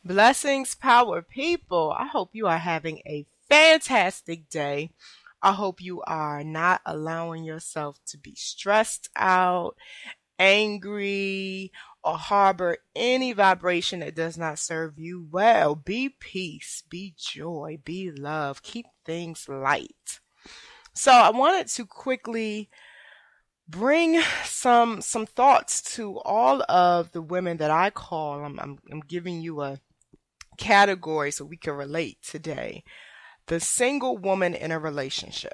Blessings, power people. I hope you are having a fantastic day. I hope you are not allowing yourself to be stressed out, angry, or harbor any vibration that does not serve you well. Be peace, be joy, be love. Keep things light. So I wanted to quickly bring some thoughts to all of the women that I call. I'm giving you a category so we can relate today. The single woman in a relationship.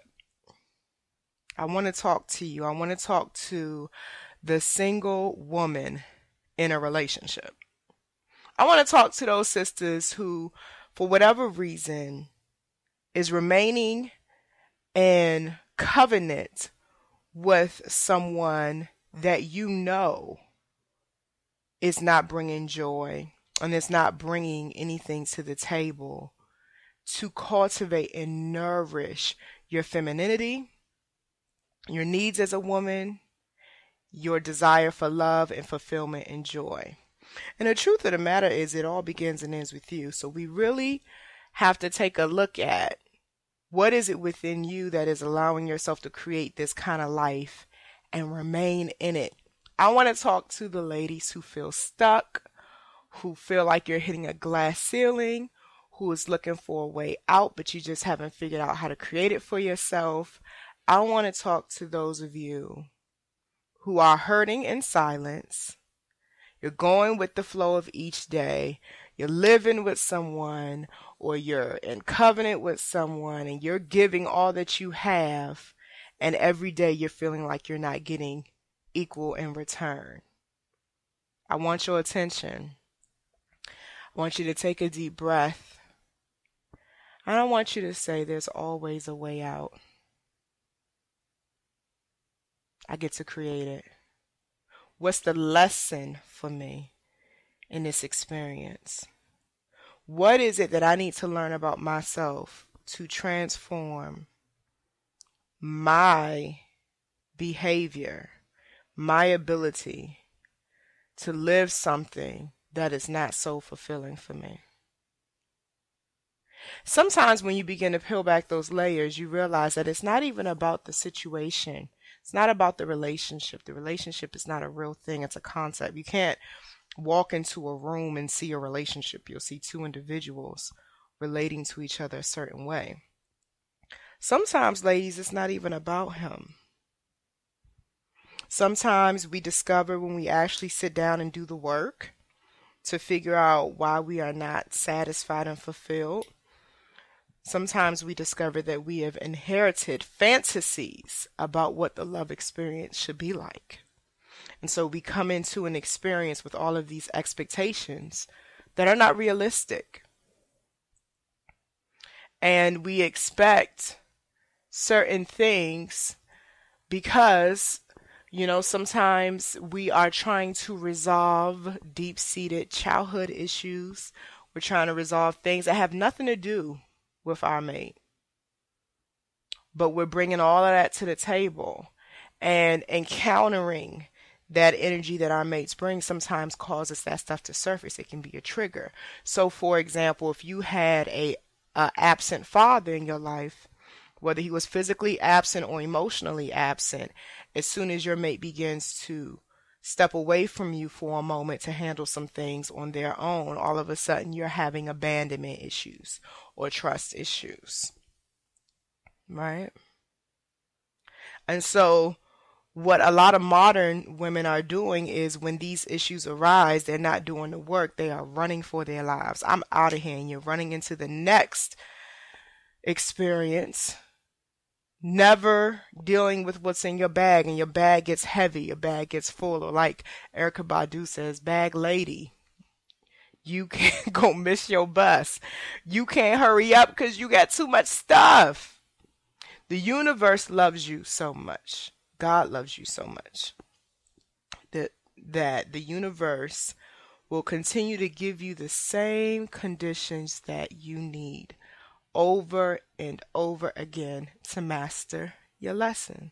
I want to talk to you. I want to talk to the single woman in a relationship. I want to talk to those sisters who, for whatever reason, is remaining in covenant with someone that you know is not bringing joy and it's not bringing anything to the table to cultivate and nourish your femininity, your needs as a woman, your desire for love and fulfillment and joy. And the truth of the matter is it all begins and ends with you. So we really have to take a look at what is it within you that is allowing yourself to create this kind of life and remain in it. I want to talk to the ladies who feel stuck, who feel like you're hitting a glass ceiling, who is looking for a way out, but you just haven't figured out how to create it for yourself. I want to talk to those of you who are hurting in silence. You're going with the flow of each day. You're living with someone or you're in covenant with someone and you're giving all that you have, and every day you're feeling like you're not getting equal in return. I want your attention. I want you to take a deep breath. I don't want you to say there's always a way out. I get to create it. What's the lesson for me in this experience? What is it that I need to learn about myself to transform my behavior, my ability to live something that is not so fulfilling for me? Sometimes when you begin to peel back those layers, you realize that it's not even about the situation. It's not about the relationship. The relationship is not a real thing. It's a concept. You can't walk into a room and see a relationship. You'll see two individuals relating to each other a certain way. Sometimes, ladies, it's not even about him. Sometimes we discover when we actually sit down and do the work to figure out why we are not satisfied and fulfilled. Sometimes we discover that we have inherited fantasies about what the love experience should be like. And so we come into an experience with all of these expectations that are not realistic. And we expect certain things because, sometimes we are trying to resolve deep-seated childhood issues. We're trying to resolve things that have nothing to do with our mate. But we're bringing all of that to the table and encountering that energy that our mates bring sometimes causes that stuff to surface. It can be a trigger. So, for example, if you had a absent father in your life, whether he was physically absent or emotionally absent, as soon as your mate begins to step away from you for a moment to handle some things on their own, all of a sudden you're having abandonment issues or trust issues, right? And so what a lot of modern women are doing is when these issues arise, they're not doing the work. They are running for their lives. I'm out of here, and you're running into the next experience, never dealing with what's in your bag, and your bag gets heavy, your bag gets full, or like Erykah Badu says, bag lady, you can't go miss your bus. You can't hurry up because you got too much stuff. The universe loves you so much. God loves you so much that the universe will continue to give you the same conditions that you need over and over again to master your lesson,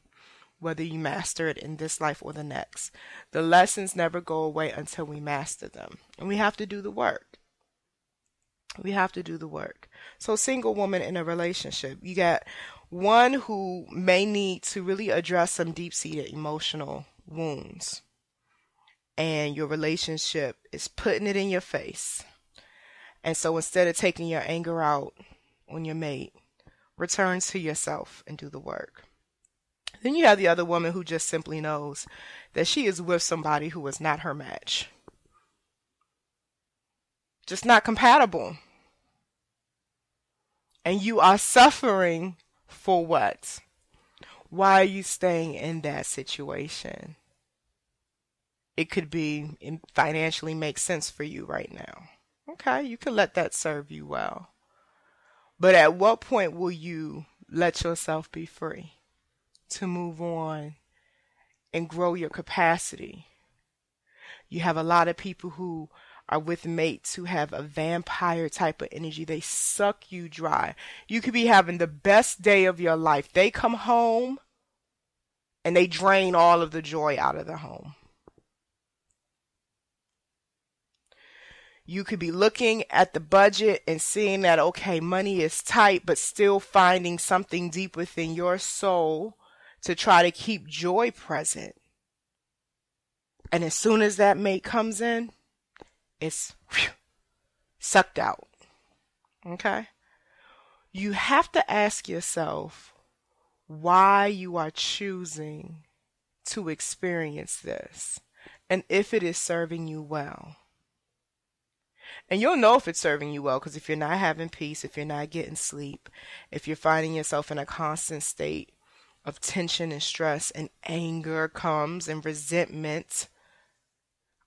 whether you master it in this life or the next. The lessons never go away until we master them, and we have to do the work. We have to do the work. So, single woman in a relationship, you got one who may need to really address some deep-seated emotional wounds, and your relationship is putting it in your face. And so instead of taking your anger out on your mate, return to yourself and do the work. Then you have the other woman who just simply knows that she is with somebody who is not her match. Just not compatible. And you are suffering for what? Why are you staying in that situation? It could be financially make sense for you right now. Okay, you can let that serve you well. But at what point will you let yourself be free to move on and grow your capacity? You have a lot of people who are with mates who have a vampire type of energy. They suck you dry. You could be having the best day of your life. They come home and they drain all of the joy out of the home. You could be looking at the budget and seeing that, okay, money is tight, but still finding something deep within your soul to try to keep joy present. And as soon as that mate comes in, it's sucked out. Okay? You have to ask yourself why you are choosing to experience this and if it is serving you well. And you'll know if it's serving you well, because if you're not having peace, if you're not getting sleep, if you're finding yourself in a constant state of tension and stress and anger comes and resentment,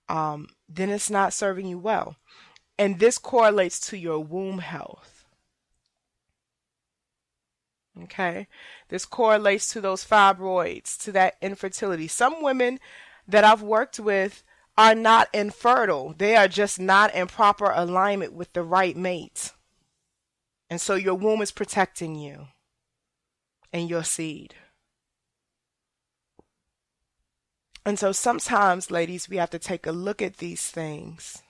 then it's not serving you well. And this correlates to your womb health. Okay? This correlates to those fibroids, to that infertility. Some women that I've worked with are not infertile. They are just not in proper alignment with the right mate. And so your womb is protecting you and your seed. And so sometimes, ladies, we have to take a look at these things.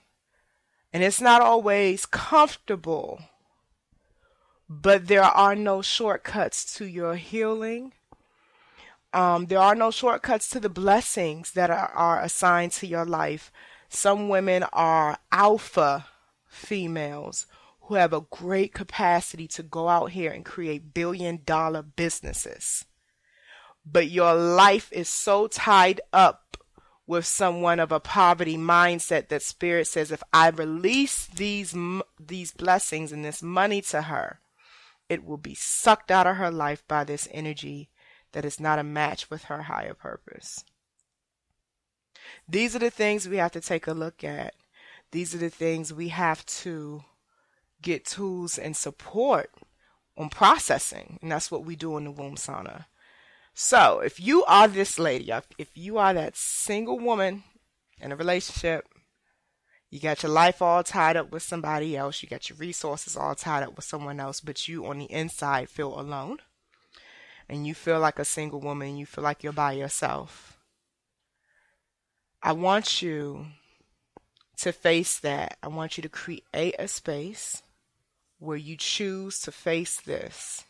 And it's not always comfortable, but there are no shortcuts to your healing. There are no shortcuts to the blessings that are assigned to your life. Some women are alpha females who have a great capacity to go out here and create billion-dollar businesses. But your life is so tied up with someone of a poverty mindset that Spirit says, if I release these blessings and this money to her, it will be sucked out of her life by this energy that is not a match with her higher purpose. These are the things we have to take a look at. These are the things we have to get tools and support on processing. And that's what we do in the womb sauna. So if you are this lady, if you are that single woman in a relationship, you got your life all tied up with somebody else, you got your resources all tied up with someone else, but you on the inside feel alone, and you feel like a single woman, you feel like you're by yourself, I want you to face that. I want you to create a space where you choose to face this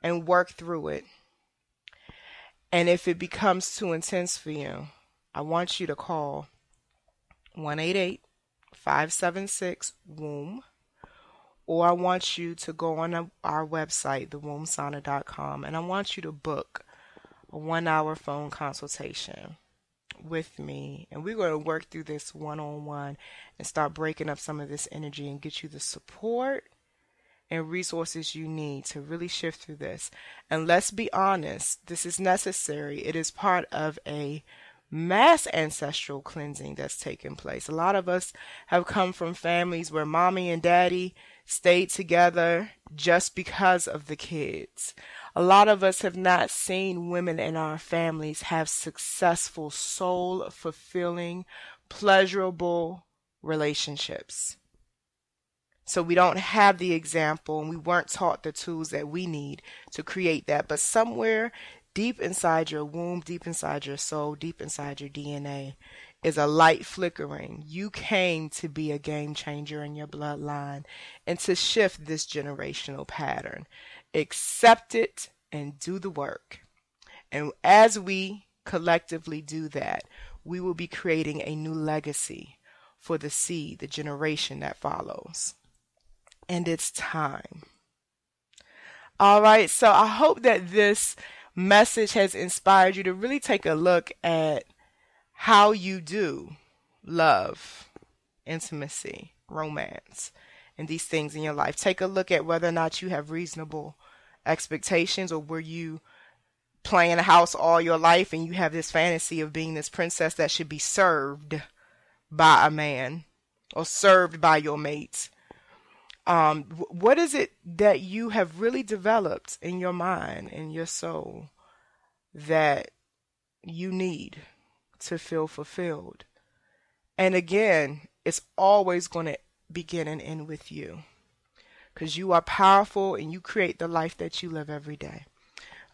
and work through it. And if it becomes too intense for you, I want you to call 1-888-576-WOMB, or I want you to go on our website, thewombsauna.com, and I want you to book a 1-hour phone consultation with me, and we're going to work through this one-on-one and start breaking up some of this energy and get you the support and resources you need to really shift through this. And let's be honest, this is necessary. It is part of a mass ancestral cleansing that's taking place. A lot of us have come from families where mommy and daddy stayed together just because of the kids. A lot of us have not seen women in our families have successful, soul-fulfilling, pleasurable relationships. So we don't have the example, and we weren't taught the tools that we need to create that. But somewhere deep inside your womb, deep inside your soul, deep inside your DNA is a light flickering. You came to be a game changer in your bloodline and to shift this generational pattern. Accept it and do the work. And as we collectively do that, we will be creating a new legacy for the seed, the generation that follows. And it's time. All right, so I hope that this message has inspired you to really take a look at how you do love, intimacy, romance, and these things in your life. Take a look at whether or not you have reasonable expectations, or were you playing a house all your life and you have this fantasy of being this princess that should be served by a man or served by your mates. What is it that you have really developed in your mind and your soul that you need to feel fulfilled? And again, it's always going to begin and end with you, because you are powerful and you create the life that you live every day.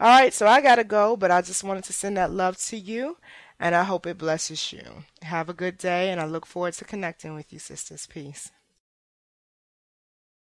All right, so I got to go, but I just wanted to send that love to you, and I hope it blesses you. Have a good day, and I look forward to connecting with you, sisters. Peace.